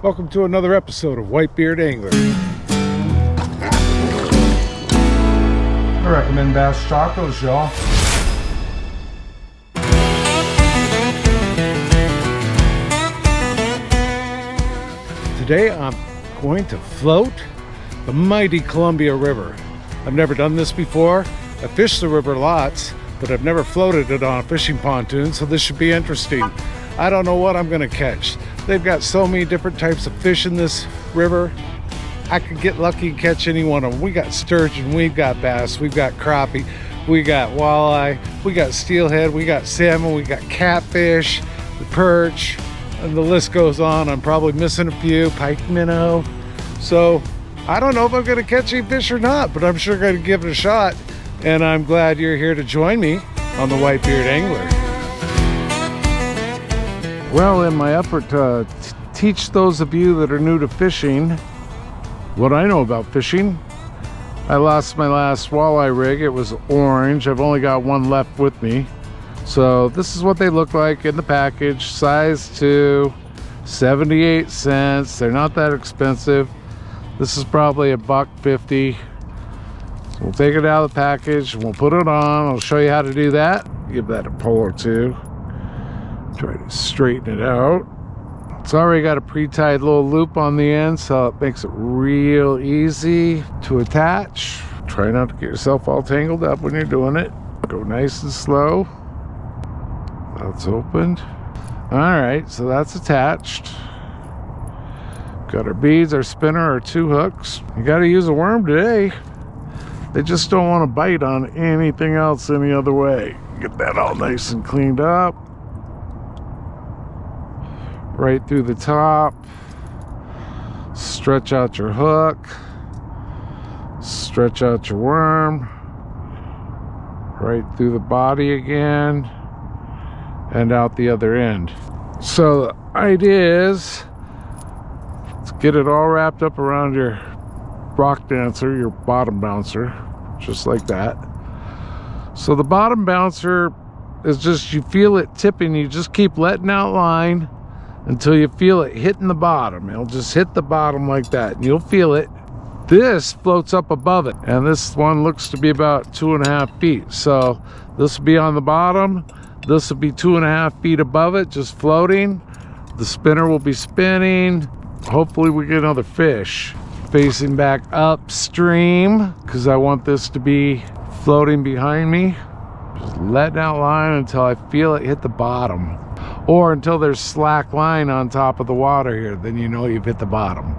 Welcome to another episode of Whitebeard Angler. I recommend Bass Tacos, y'all. Today I'm going to float the mighty Columbia River. I've never done this before. I fished the river lots, but I've never floated it on a fishing pontoon, so this should be interesting. I don't know what I'm gonna catch. They've got so many different types of fish in this river. I could get lucky and catch any one of them. We got sturgeon, we've got bass, we've got crappie, we got walleye, we got steelhead, we got salmon, we got catfish, the perch, and the list goes on. I'm probably missing a few, pike minnow. So I don't know if I'm gonna catch any fish or not, but I'm sure gonna give it a shot. And I'm glad you're here to join me on the Whitebeard Angler. Well, in my effort to teach those of you that are new to fishing what I know about fishing, I lost my last walleye rig. It was orange. I've only got one left with me. So this is what they look like in the package. Size 2, 78 cents. They're not that expensive. This is probably $1.50. So we'll take it out of the package and we'll put it on. I'll show you how to do that. Give that a pull or two. Try to straighten it out. It's already got a pre-tied little loop on the end, so it makes it real easy to attach. Try not to get yourself all tangled up when you're doing it. Go nice and slow. That's opened. All right, so that's attached. Got our beads, our spinner, our 2 hooks. You got to use a worm today. They just don't want to bite on anything else any other way. Get that all nice and cleaned up. Right through the top. Stretch out your hook. Stretch out your worm. Right through the body again. And out the other end. So the idea is, let's get it all wrapped up around your rock dancer, your bottom bouncer, just like that. So the bottom bouncer is just, you feel it tipping, you just keep letting out line until you feel it hitting the bottom. It'll just hit the bottom like that, and you'll feel it. This floats up above it, and this one looks to be about 2.5 feet. So this will be on the bottom, this will be 2.5 feet above it, just floating. The spinner will be spinning. Hopefully we get another fish. Facing back upstream, because I want this to be floating behind me. Just letting out line until I feel it hit the bottom, or until there's slack line on top of the water here, then you know you've hit the bottom.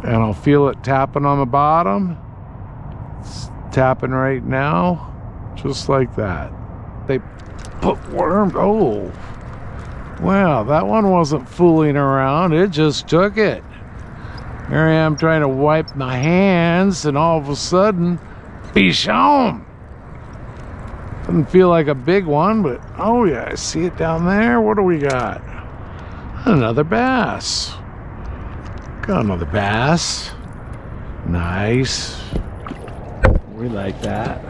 And I'll feel it tapping on the bottom. It's tapping right now, just like that. They put worms. Oh, wow, that one wasn't fooling around, it just took it. Here I am trying to wipe my hands, and all of a sudden, fish on. Doesn't feel like a big one, but oh yeah, I see it down there. What do we got? Another bass. Got another bass. Nice. We like that.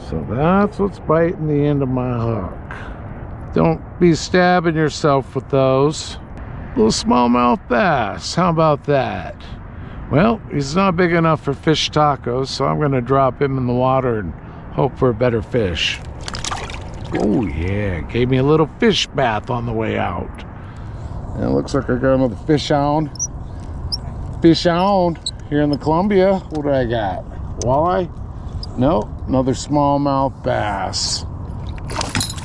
So that's what's biting the end of my hook. Don't be stabbing yourself with those. Little smallmouth bass, how about that? Well, he's not big enough for fish tacos, so I'm gonna drop him in the water and hope for a better fish. Oh yeah, gave me a little fish bath on the way out. And it looks like I got another fish on. Fish on here in the Columbia. What do I got? Walleye? No, another smallmouth bass.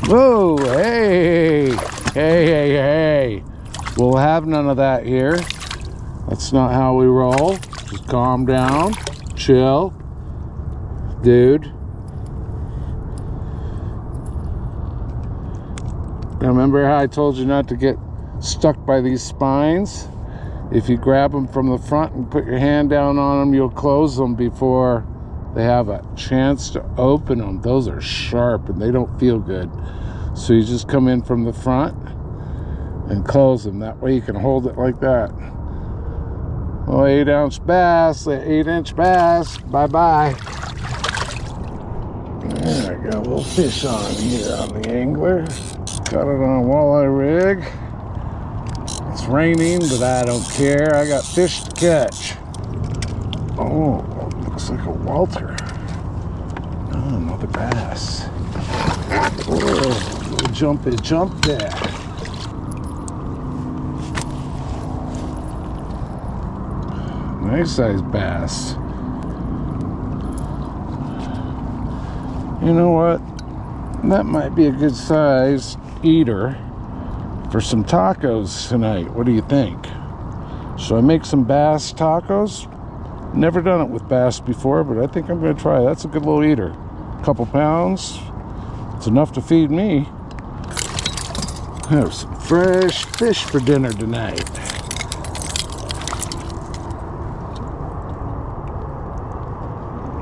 Whoa, hey, hey. We'll have none of that here. That's not how we roll. Just calm down, chill, dude. Now remember how I told you not to get stuck by these spines? If you grab them from the front and put your hand down on them, you'll close them before they have a chance to open them. Those are sharp and they don't feel good. So you just come in from the front and close them. That way you can hold it like that. Oh, 8-ounce bass, 8-inch bass. Bye-bye. There, I got a little fish on here on the angler. Got it on a walleye rig. Let's raining, but I don't care. I got fish to catch. Oh, looks like a Walter. Oh, another bass. Oh, little jumpy jump there. Nice size bass. You know what? That might be a good size eater for some tacos tonight. What do you think? Should I make some bass tacos? Never done it with bass before, but I think I'm going to try. That's a good little eater. A couple pounds. It's enough to feed me. Have some fresh fish for dinner tonight.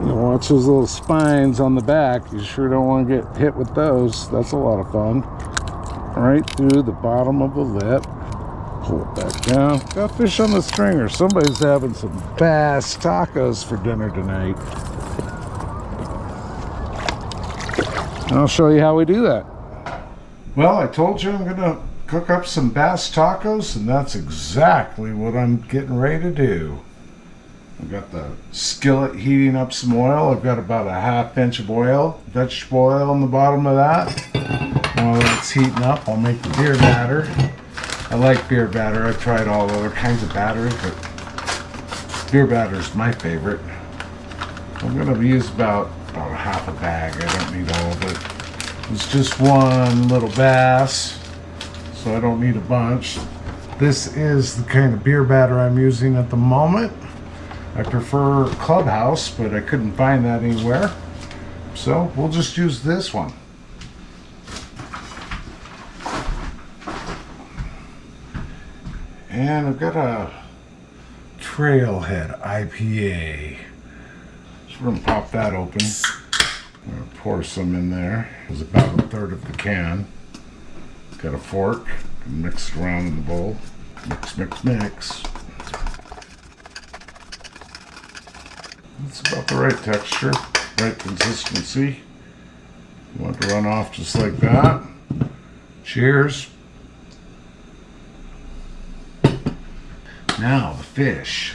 You watch those little spines on the back. You sure don't want to get hit with those. That's a lot of fun. Right through the bottom of the lip. Pull it back down. Got fish on the stringer. Somebody's having some bass tacos for dinner tonight. And I'll show you how we do that. Well, I told you I'm going to cook up some bass tacos, and that's exactly what I'm getting ready to do. I've got the skillet heating up some oil. I've got about a 1/2 inch of oil, vegetable oil on the bottom of that. While it's heating up, I'll make the beer batter. I like beer batter. I've tried all other kinds of batters, but beer batter is my favorite. I'm going to use about a 1/2 bag. I don't need all of it. It's just one little bass, so I don't need a bunch. This is the kind of beer batter I'm using at the moment. I prefer Clubhouse, but I couldn't find that anywhere. So we'll just use this one. And I've got a Trailhead IPA. So we're gonna pop that open. I'm gonna pour some in there. It's about 1/3 of the can. Got a fork, mix it around in the bowl. Mix, mix, mix. It's about the right texture, right consistency. You want it to run off just like that. Cheers. Now the fish.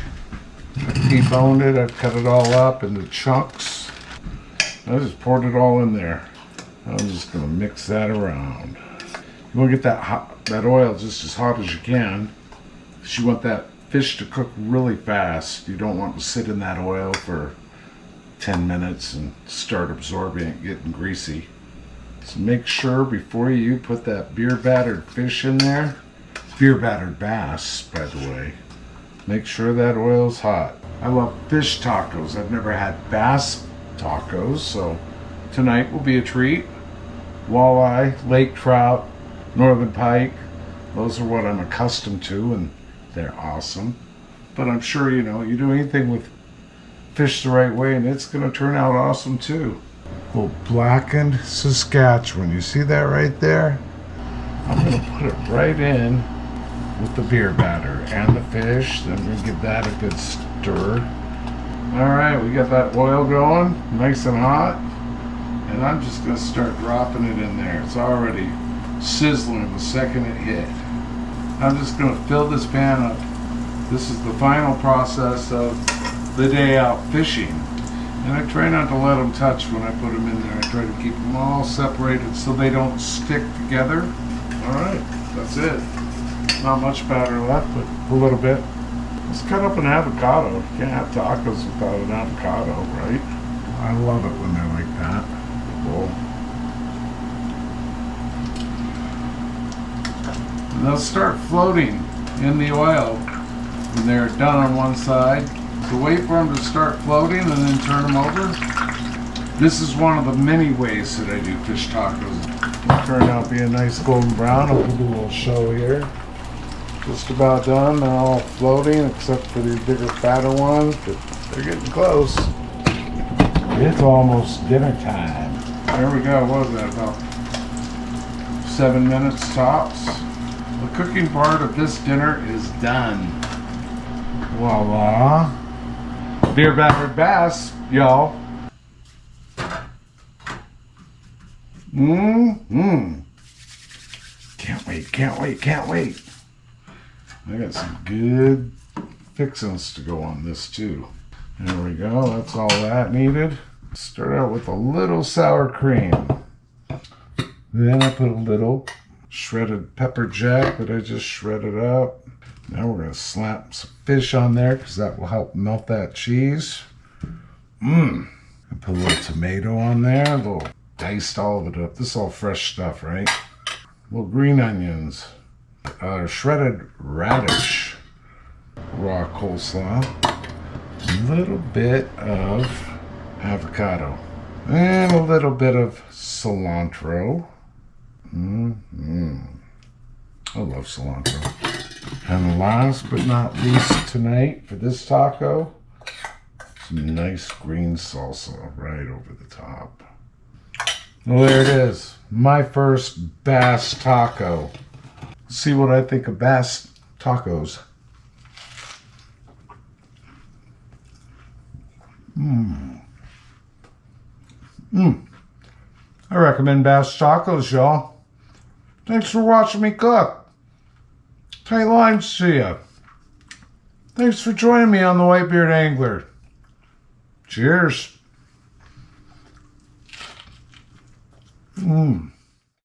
I've deboned it, I've cut it all up into chunks. I just poured it all in there. I'm just gonna mix that around. You wanna get that oil just as hot as you can, because you want that fish to cook really fast. You don't want to sit in that oil for 10 minutes and start absorbing it, getting greasy. So make sure before you put that beer battered fish in there, beer battered bass, by the way, make sure that oil's hot. I love fish tacos. I've never had bass tacos, so tonight will be a treat. Walleye, lake trout, northern pike, those are what I'm accustomed to, and they're awesome. But I'm sure, you know, you do anything with fish the right way and it's gonna turn out awesome too. Little blackened Saskatchewan, you see that right there? I'm gonna put it right in with the beer batter and the fish. Then we're gonna give that a good stir. All right, we got that oil going, nice and hot. And I'm just gonna start dropping it in there. It's already sizzling the second it hit. I'm just gonna fill this pan up. This is the final process of the day out fishing. And I try not to let them touch when I put them in there. I try to keep them all separated so they don't stick together. All right, that's it. Not much batter left, but a little bit. Let's cut up an avocado. You can't have tacos without an avocado, right? I love it when they're like that. Cool. And they'll start floating in the oil when they're done on one side. So wait for them to start floating and then turn them over. This is one of the many ways that I do fish tacos. It'll turn out to be a nice golden brown. I'll do a little show here. Just about done. They're all floating except for these bigger, fatter ones, but they're getting close. It's almost dinner time. There we go. What was that, about 7 minutes tops? The cooking part of this dinner is done. Voila. Beer battered bass, y'all. Can't wait, can't wait, can't wait. I got some good fixings to go on this too. There we go. That's all that needed. Start out with a little sour cream. Then I put a little shredded pepper jack that I just shredded up. Now we're going to slap some fish on there because that will help melt that cheese. I put a little tomato on there, a little diced all of it up. This is all fresh stuff, right? Little green onions, shredded radish, raw coleslaw, a little bit of avocado, and a little bit of cilantro. I love cilantro. And last but not least tonight for this taco, some nice green salsa right over the top. Well, there it is. My first bass taco. See what I think of bass tacos. I recommend bass tacos, y'all. Thanks for watching me cook. Tight lines to you. Thanks for joining me on the Whitebeard Angler. Cheers.